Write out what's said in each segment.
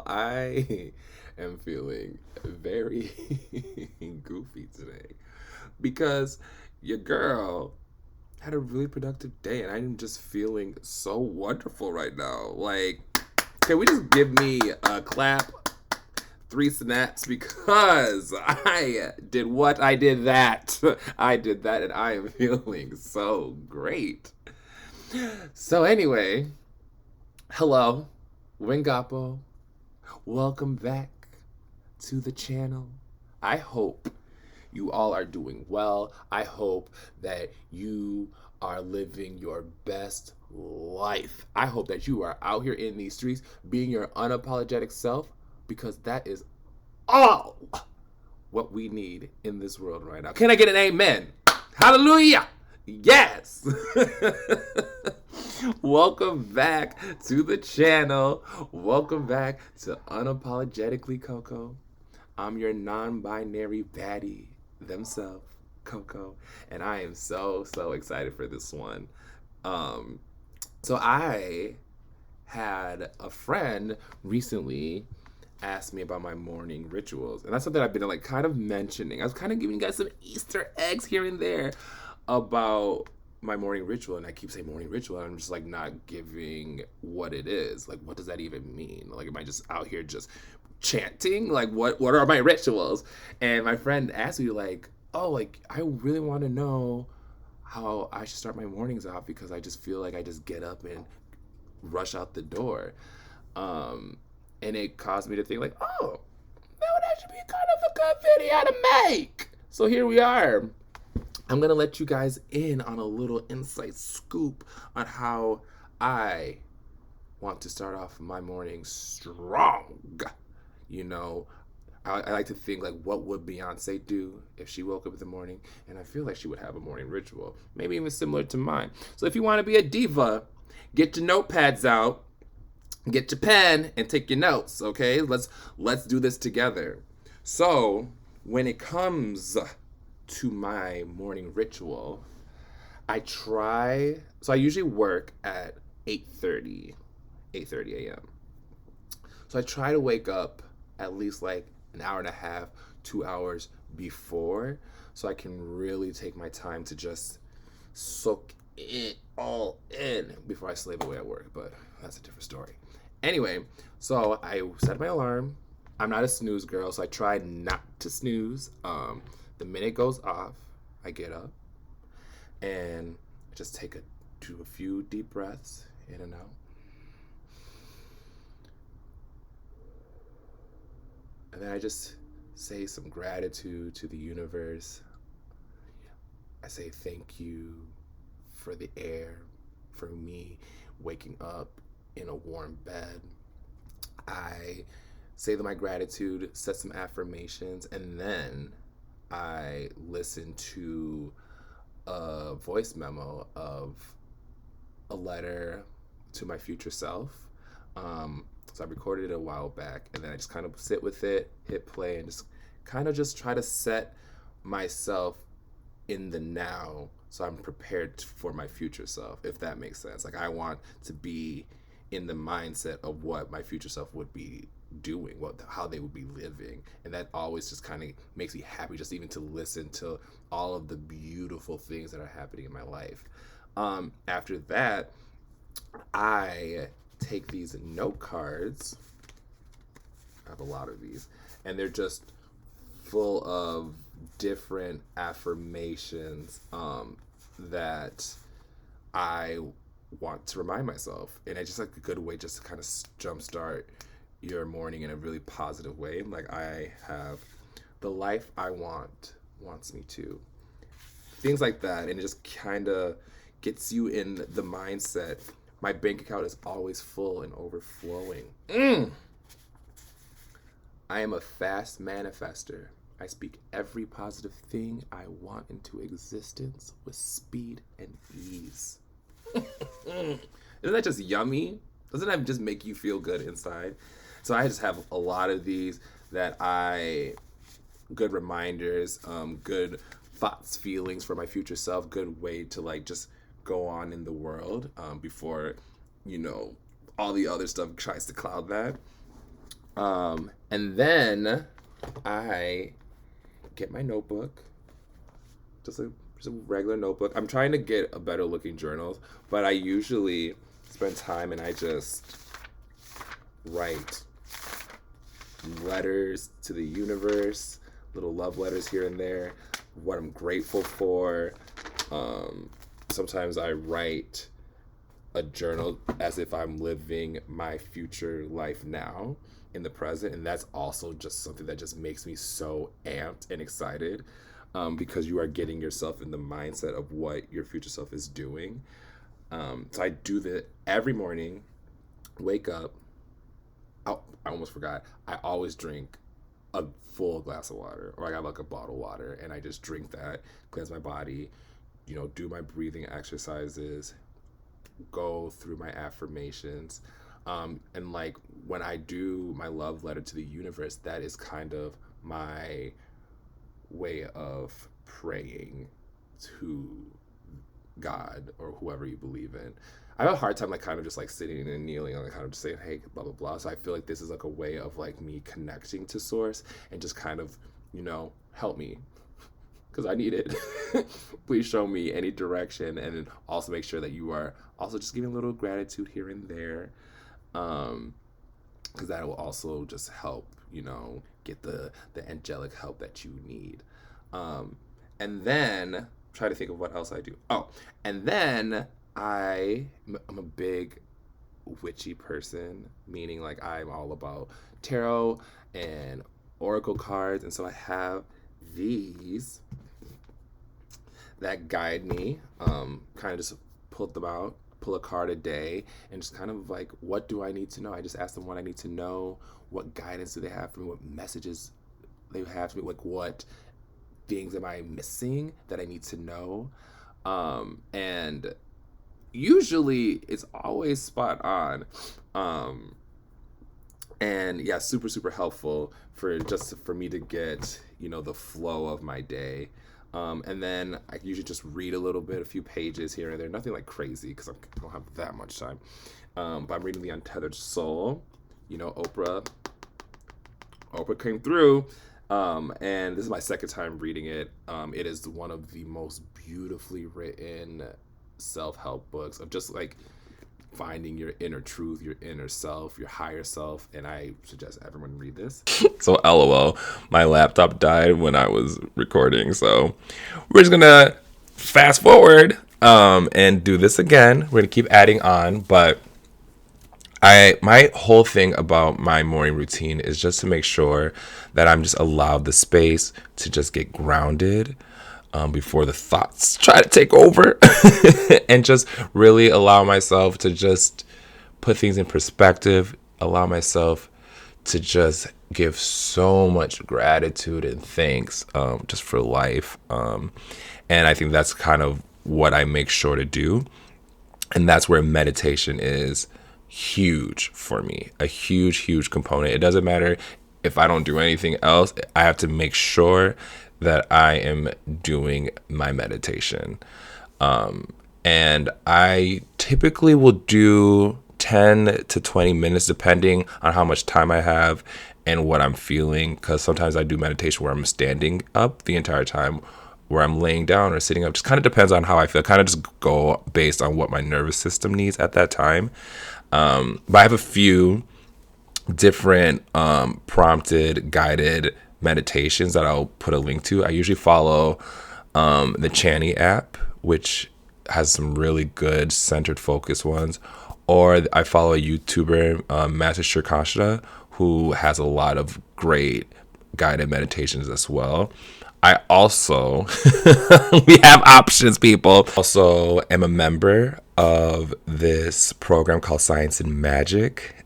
I am feeling very goofy today because your girl had a really productive day and I'm just feeling so wonderful right now. Like, can we just give me a clap, three snaps because I did what? I did that. I did that and I am feeling so great. So, anyway, hello, Wingapo. Welcome back to the channel. I hope you all are doing well. I hope that you are living your best life. I hope that you are out here in these streets being your unapologetic self because that is all what we need in this world right now. Can I get an amen? Hallelujah! Yes! Welcome back to the channel. Welcome back to Unapologetically Coco. I'm your non-binary baddie themselves, Coco, and I am so excited for this one. Um, so I had a friend recently ask me about my morning rituals, and that's something I've been like kind of mentioning. I was kind of giving you guys some Easter eggs here and there about my morning ritual, and I keep saying morning ritual, and I'm just like not giving what it is. Like, what does that even mean? Like, am I just out here just chanting? Like, what are my rituals? And my friend asked me like, oh, like I really want to know how I should start my mornings off because I just feel like I just get up and rush out the door. And it caused me to think like, oh, that would actually be kind of a good video to make. So here we are. I'm going to let you guys in on a little inside scoop on how I want to start off my morning strong. You know, I like to think like, what would Beyonce do if she woke up in the morning? And I feel like she would have a morning ritual, maybe even similar to mine. So if you want to be a diva, get your notepads out, get your pen, and take your notes. Okay, let's do this together. So when it comes to my morning ritual, I usually work at 8:30 a.m. So I try to wake up at least like an hour and a half, 2 hours before, so I can really take my time to just soak it all in before I slave away at work. But that's a different story. Anyway, so I set my alarm. I'm not a snooze girl, so I try not to snooze. The minute it goes off, I get up and I just do a few deep breaths in and out. And then I just say some gratitude to the universe. I say thank you for the air, for me waking up in a warm bed. I say my gratitude, set some affirmations, and then I listen to a voice memo of a letter to my future self. So I recorded it a while back, and then I just kind of sit with it, hit play, and just kind of just try to set myself in the now so I'm prepared for my future self, if that makes sense. Like, I want to be in the mindset of what my future self would be doing, how they would be living, and that always just kind of makes me happy just even to listen to all of the beautiful things that are happening in my life. After that, I take these note cards. I have a lot of these, and they're just full of different affirmations that I want to remind myself, and it's just like a good way just to kind of jumpstart your morning in a really positive way. Like, I have the life I wants me to, things like that, and it just kind of gets you in the mindset. My bank account is always full and overflowing. I am a fast manifester. I speak every positive thing I want into existence with speed and ease. Isn't that just yummy? Doesn't that just make you feel good inside? So I just have a lot of these good reminders, good thoughts, feelings for my future self, good way to like just go on in the world before, all the other stuff tries to cloud that. And then I get my notebook, just a regular notebook. I'm trying to get a better looking journal, but I usually spend time and I just write letters to the universe, little love letters here and there, what I'm grateful for. Sometimes I write a journal as if I'm living my future life now in the present, and that's also just something that just makes me so amped and excited, because you are getting yourself in the mindset of what your future self is doing. So I do that every morning, wake up. Oh, I almost forgot. I always drink a full glass of water, or I got like a bottle of water, and I just drink that, cleanse my body, do my breathing exercises, go through my affirmations. And like when I do my love letter to the universe, that is kind of my way of praying to God or whoever you believe in. I have a hard time like kind of just like sitting and kneeling and like kind of just saying, hey, blah blah blah. So I feel like this is like a way of like me connecting to source and just kind of, help me because I need it. Please show me any direction, and then also make sure that you are also just giving a little gratitude here and there, because that will also just help, get the angelic help that you need. And then try to think of what else I do. Oh, and then I'm a big witchy person, meaning like I'm all about tarot and oracle cards, and so I have these that guide me. Kind of just pull a card a day, and just kind of like, what do I need to know? I just ask them what I need to know, what guidance do they have for me, what messages they have for me, like what things am I missing that I need to know. And usually it's always spot on. And yeah, super super helpful for me to get the flow of my day. And then I usually just read a little bit, a few pages here and there, nothing like crazy because I don't have that much time. But I'm reading The Untethered Soul. Oprah came through. And this is my second time reading it. It is one of the most beautifully written self-help books of just like finding your inner truth, your inner self, your higher self, and I suggest everyone read this. So LOL, my laptop died when I was recording, so we're just gonna fast forward and do this again. We're gonna keep adding on, but my whole thing about my morning routine is just to make sure that I'm just allowed the space to just get grounded, before the thoughts try to take over, and just really allow myself to just put things in perspective, allow myself to just give so much gratitude and thanks, just for life. And I think that's kind of what I make sure to do. And that's where meditation is huge for me, a huge component. It doesn't matter if I don't do anything else, I have to make sure that I am doing my meditation. And I typically will do 10 to 20 minutes depending on how much time I have and what I'm feeling, because sometimes I do meditation where I'm standing up the entire time, where I'm laying down or sitting up. Just kind of depends on how I feel. Kind of just go based on what my nervous system needs at that time. But I have a few different prompted guided meditations that I'll put a link to. I usually follow the Chani app, which has some really good centered focus ones, or I follow a YouTuber, Master Shirkashra, who has a lot of great guided meditations as well. I also we have options, people. Also am a member of this program called Science and Magic,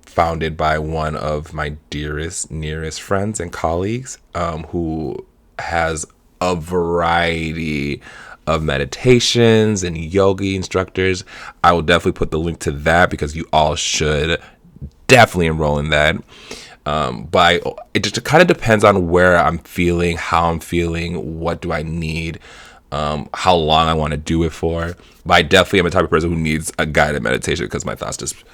founded by one of my nearest friends and colleagues, who has a variety of meditations and yoga instructors. I will definitely put the link to that because you all should definitely enroll in that. But it just kind of depends on where I'm feeling, how I'm feeling, what do I need, how long I want to do it for. But I definitely am the type of person who needs a guided meditation because my thoughts just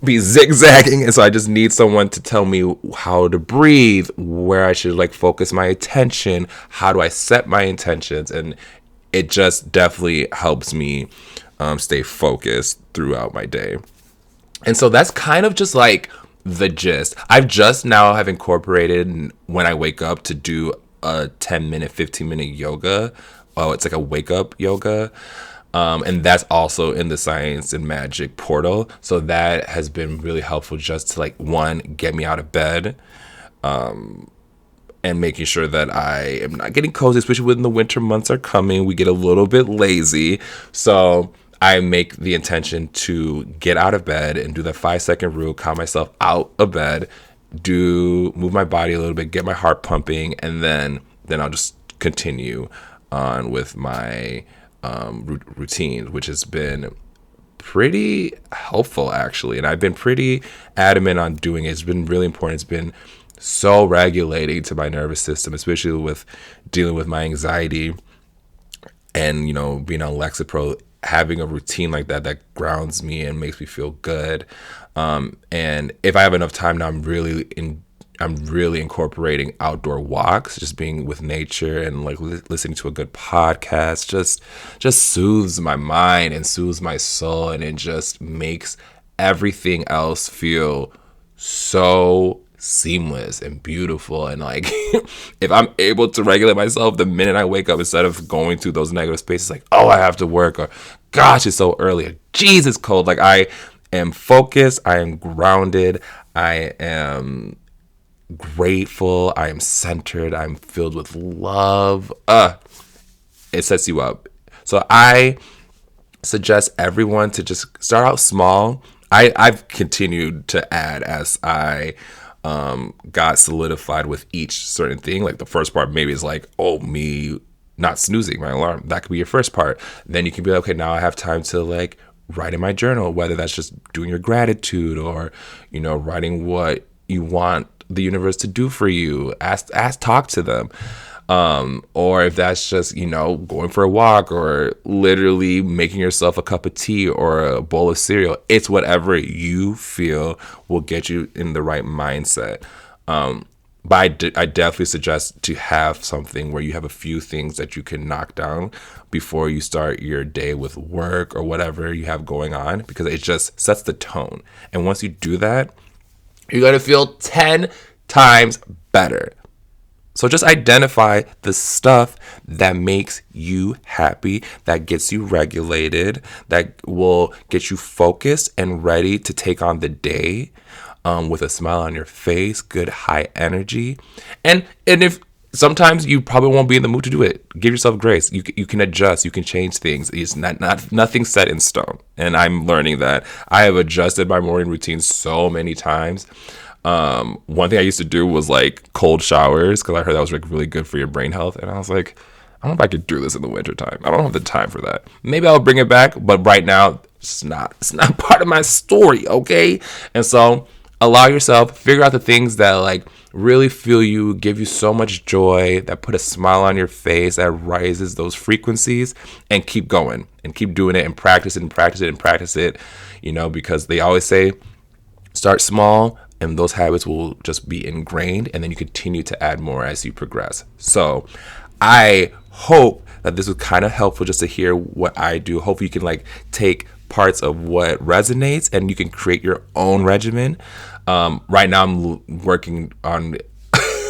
be zigzagging, and so I just need someone to tell me how to breathe, where I should like focus my attention, how do I set my intentions, and it just definitely helps me stay focused throughout my day. And so that's kind of just like the gist. I've just now have incorporated when I wake up to do a 10-minute, 15-minute yoga. Oh, it's like a wake up yoga. And that's also in the Science and Magic portal. So that has been really helpful just to like, one, get me out of bed, and making sure that I am not getting cozy, especially when the winter months are coming. We get a little bit lazy. So I make the intention to get out of bed and do the 5-second rule, calm myself out of bed, move my body a little bit, get my heart pumping, and then I'll just continue on with my routine, which has been pretty helpful actually. And I've been pretty adamant on doing it. It's been really important. It's been so regulating to my nervous system, especially with dealing with my anxiety and, being on Lexapro. Having a routine like that grounds me and makes me feel good. And if I have enough time now, I'm really incorporating outdoor walks, just being with nature and like listening to a good podcast. Just soothes my mind and soothes my soul, and it just makes everything else feel so seamless and beautiful. And like if I'm able to regulate myself the minute I wake up, instead of going through those negative spaces like, oh, I have to work, or gosh, it's so early, or geez, it's cold, like I am focused, I am grounded, I am grateful, I am centered, I'm filled with love. It sets you up. So I suggest everyone to just start out small. I've continued to add as I got solidified with each certain thing. Like the first part maybe is like, oh, me not snoozing my alarm. That could be your first part. Then you can be like, okay, now I have time to like write in my journal, whether that's just doing your gratitude or, writing what you want the universe to do for you. Talk to them. Or if that's just, going for a walk or literally making yourself a cup of tea or a bowl of cereal. It's whatever you feel will get you in the right mindset. But I definitely suggest to have something where you have a few things that you can knock down before you start your day with work or whatever you have going on, because it just sets the tone. And once you do that, you're going to feel 10 times better. So just identify the stuff that makes you happy, that gets you regulated, that will get you focused and ready to take on the day with a smile on your face, good high energy. And if sometimes you probably won't be in the mood to do it, give yourself grace. You can adjust, you can change things. It's nothing set in stone. And I'm learning that. I have adjusted my morning routine so many times. One thing I used to do was like cold showers, because I heard that was like really good for your brain health. And I was like, I don't know if I could do this in the wintertime. I don't have the time for that. Maybe I'll bring it back, but right now it's not part of my story, okay? And so allow yourself, figure out the things that like really feel you, give you so much joy, that put a smile on your face, that rises those frequencies, and keep going and keep doing it and practice it and practice it and practice it, because they always say start small, and those habits will just be ingrained, and then you continue to add more as you progress. So I hope that this was kind of helpful just to hear what I do. Hopefully you can like take parts of what resonates and you can create your own regimen. Right now I'm working on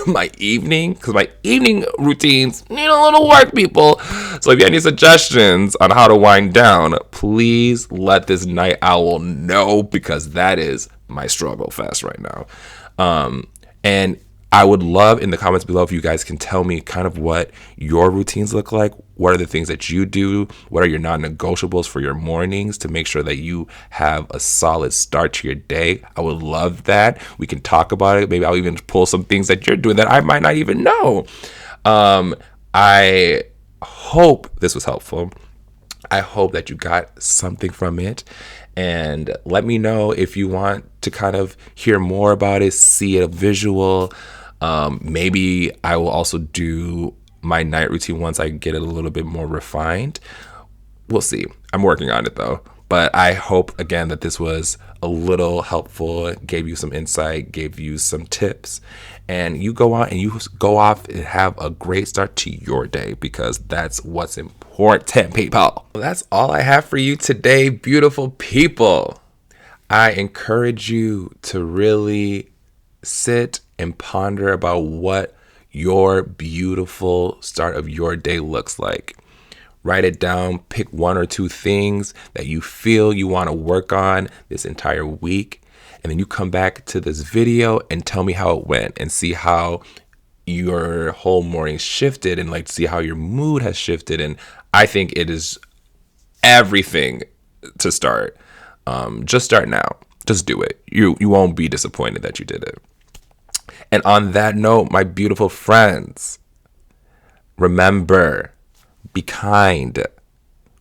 my evening, because my evening routines need a little work, people. So if you have any suggestions on how to wind down, please let this night owl know, because that is my struggle fest right now. And I would love in the comments below if you guys can tell me kind of what your routines look like. What are the things that you do? What are your non-negotiables for your mornings to make sure that you have a solid start to your day? I would love that. We can talk about it. Maybe I'll even pull some things that you're doing that I might not even know. I hope this was helpful. I hope that you got something from it. And let me know if you want to kind of hear more about it, see a visual. Maybe I will also do my night routine once I get it a little bit more refined. We'll see. I'm working on it though. But I hope, again, that this was a little helpful, gave you some insight, gave you some tips, and you go out and you go off and have a great start to your day, because that's what's important, people. Well, that's all I have for you today, beautiful people. I encourage you to really sit and ponder about what your beautiful start of your day looks like. Write it down, pick one or two things that you feel you want to work on this entire week. And then you come back to this video and tell me how it went, and see how your whole morning shifted, and like see how your mood has shifted. And I think it is everything to start. Just start now. Just do it. You won't be disappointed that you did it. And on that note, my beautiful friends, remember, be kind,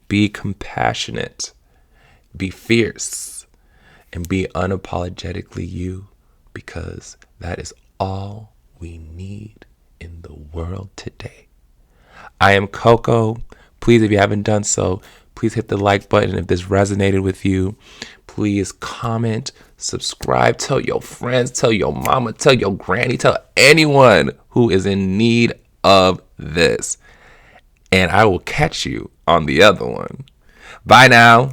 be compassionate, be fierce, and be unapologetically you, because that is all we need in the world today. I am Coco. Please, if you haven't done so, please hit the like button if this resonated with you. Please comment, subscribe, tell your friends, tell your mama, tell your granny, tell anyone who is in need of this. And I will catch you on the other one. Bye now.